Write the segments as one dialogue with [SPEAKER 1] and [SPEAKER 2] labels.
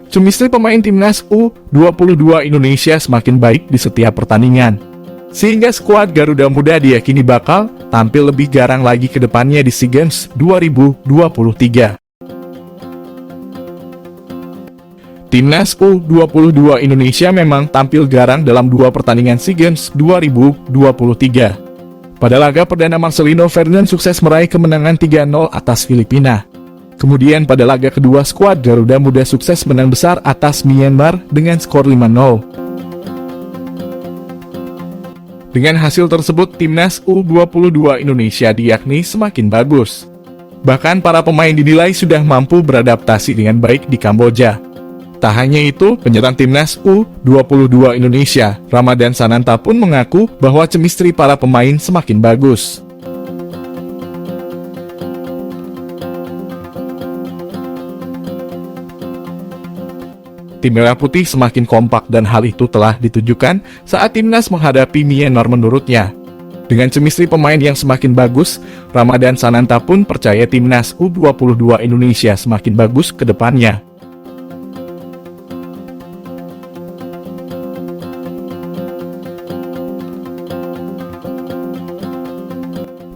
[SPEAKER 1] chemistry pemain timnas U22 Indonesia semakin baik di setiap pertandingan. Sehingga skuad Garuda Muda diyakini bakal tampil lebih garang lagi ke depannya di SEA Games 2023. Timnas U22 Indonesia memang tampil garang dalam 2 pertandingan SEA Games 2023. Pada laga perdana Marcelino Ferdinand sukses meraih kemenangan 3-0 atas Filipina. Kemudian pada laga kedua skuad Garuda Muda sukses menang besar atas Myanmar dengan skor 5-0. Dengan hasil tersebut, timnas U22 Indonesia diyakini semakin bagus. Bahkan para pemain dinilai sudah mampu beradaptasi dengan baik di Kamboja. Tak hanya itu, penyerang timnas U22 Indonesia, Ramadan Sananta pun mengaku bahwa chemistry para pemain semakin bagus. Tim Merah Putih semakin kompak dan hal itu telah ditunjukkan saat timnas menghadapi Myanmar menurutnya. Dengan chemistry pemain yang semakin bagus, Ramadan Sananta pun percaya timnas U22 Indonesia semakin bagus ke depannya.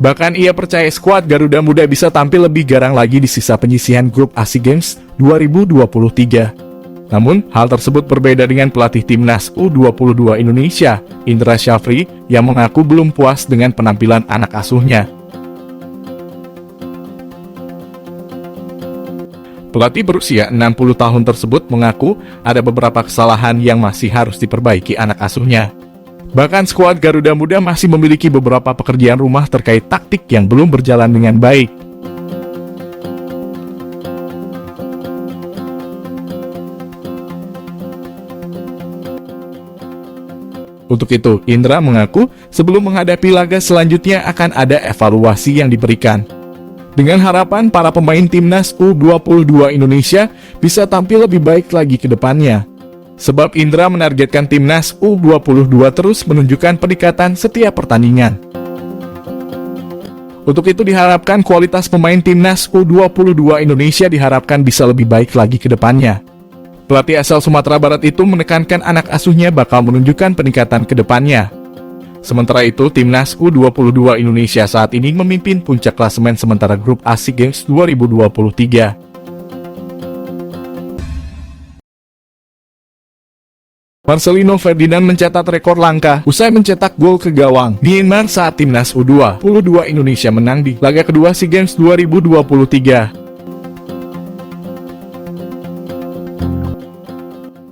[SPEAKER 1] Bahkan ia percaya skuad Garuda Muda bisa tampil lebih garang lagi di sisa penyisihan grup SEA Games 2023. Namun, hal tersebut berbeda dengan pelatih timnas U22 Indonesia, Indra Syafri, yang mengaku belum puas dengan penampilan anak asuhnya. Pelatih berusia 60 tahun tersebut mengaku ada beberapa kesalahan yang masih harus diperbaiki anak asuhnya. Bahkan skuad Garuda Muda masih memiliki beberapa pekerjaan rumah terkait taktik yang belum berjalan dengan baik. Untuk itu, Indra mengaku sebelum menghadapi laga selanjutnya akan ada evaluasi yang diberikan. Dengan harapan para pemain timnas U22 Indonesia bisa tampil lebih baik lagi ke depannya. Sebab Indra menargetkan timnas U22 terus menunjukkan peningkatan setiap pertandingan. Untuk itu diharapkan kualitas pemain timnas U22 Indonesia diharapkan bisa lebih baik lagi ke depannya. Pelatih asal Sumatera Barat itu menekankan anak asuhnya bakal menunjukkan peningkatan ke depannya. Sementara itu, timnas U22 Indonesia saat ini memimpin puncak klasemen sementara grup SEA Games 2023. Marcelino Ferdinand mencatat rekor langka usai mencetak gol ke gawang Myanmar saat timnas U22 Indonesia menang di laga kedua SEA Games 2023.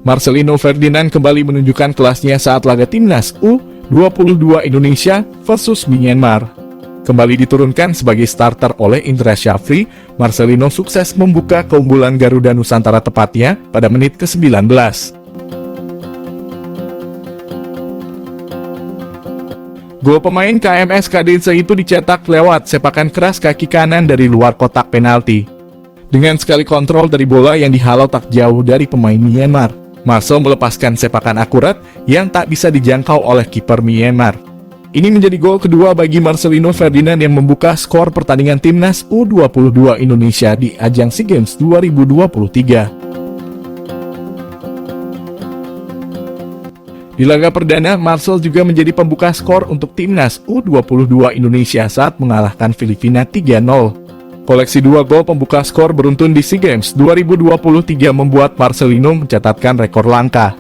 [SPEAKER 1] Marcelino Ferdinand kembali menunjukkan kelasnya saat laga timnas U22 Indonesia versus Myanmar. Kembali diturunkan sebagai starter oleh Indra Syafri, Marcelino sukses membuka keunggulan Garuda Nusantara tepatnya pada menit ke-19. Gol pemain KMS Kadinse itu dicetak lewat sepakan keras kaki kanan dari luar kotak penalti. Dengan sekali kontrol dari bola yang dihalau tak jauh dari pemain Myanmar, Marcel melepaskan sepakan akurat yang tak bisa dijangkau oleh kiper Myanmar. Ini menjadi gol kedua bagi Marcelino Ferdinand yang membuka skor pertandingan timnas U22 Indonesia di ajang SEA Games 2023. Di laga perdana, Marcel juga menjadi pembuka skor untuk timnas U22 Indonesia saat mengalahkan Filipina 3-0. Koleksi 2 gol pembuka skor beruntun di SEA Games 2023 membuat Marcelino mencatatkan rekor langka.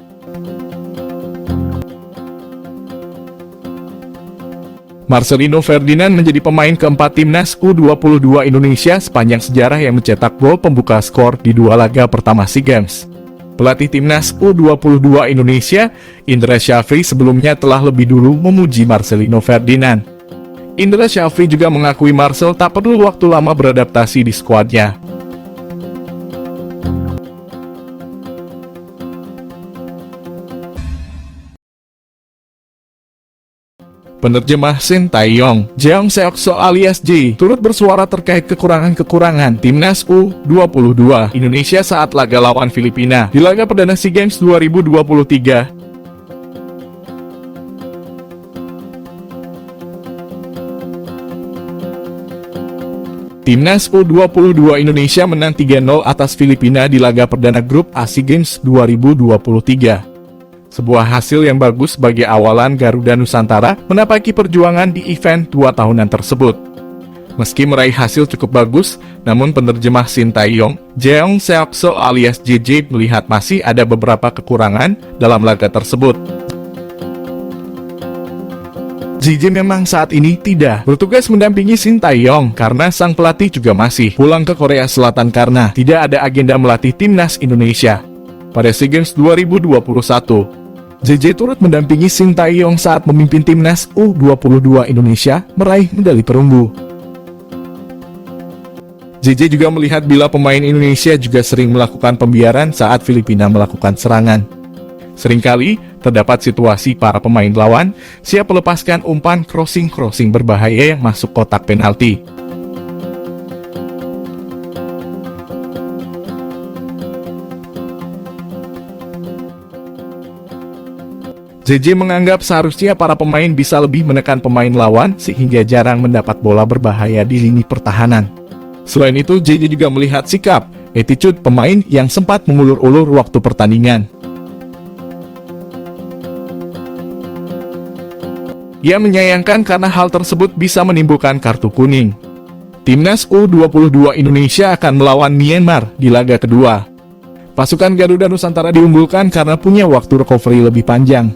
[SPEAKER 1] Marcelino Ferdinand menjadi pemain keempat timnas U22 Indonesia sepanjang sejarah yang mencetak gol pembuka skor di 2 laga pertama SEA Games. Pelatih timnas U22 Indonesia, Indra Syafri, sebelumnya telah lebih dulu memuji Marcelino Ferdinand. Indra Syafri juga mengakui Marcel tak perlu waktu lama beradaptasi di skuadnya. Penerjemah Shin Tae-yong, Jeong Seok-so alias J, turut bersuara terkait kekurangan-kekurangan timnas U22 Indonesia saat laga lawan Filipina di laga perdana SEA Games 2023. Timnas U22 Indonesia menang 3-0 atas Filipina di laga perdana grup SEA Games 2023. Sebuah hasil yang bagus bagi awalan Garuda Nusantara menapaki perjuangan di event 2 tahunan tersebut. Meski meraih hasil cukup bagus, namun penerjemah Sintayong, Jeong Seokso alias JJ melihat masih ada beberapa kekurangan dalam laga tersebut. JJ memang saat ini tidak bertugas mendampingi Sintayong karena sang pelatih juga masih pulang ke Korea Selatan karena tidak ada agenda melatih timnas Indonesia. Pada SEA Games 2021, JJ turut mendampingi Sintayong saat memimpin timnas U22 Indonesia meraih medali perunggu. JJ juga melihat bila pemain Indonesia juga sering melakukan pembiaran saat Filipina melakukan serangan. Seringkali terdapat situasi para pemain lawan siap melepaskan umpan crossing berbahaya yang masuk kotak penalti. JJ menganggap seharusnya para pemain bisa lebih menekan pemain lawan sehingga jarang mendapat bola berbahaya di lini pertahanan. Selain itu, JJ juga melihat sikap, attitude pemain yang sempat mengulur-ulur waktu pertandingan. Ia menyayangkan karena hal tersebut bisa menimbulkan kartu kuning. Timnas U22 Indonesia akan melawan Myanmar di laga kedua. Pasukan Garuda Nusantara diunggulkan karena punya waktu recovery lebih panjang.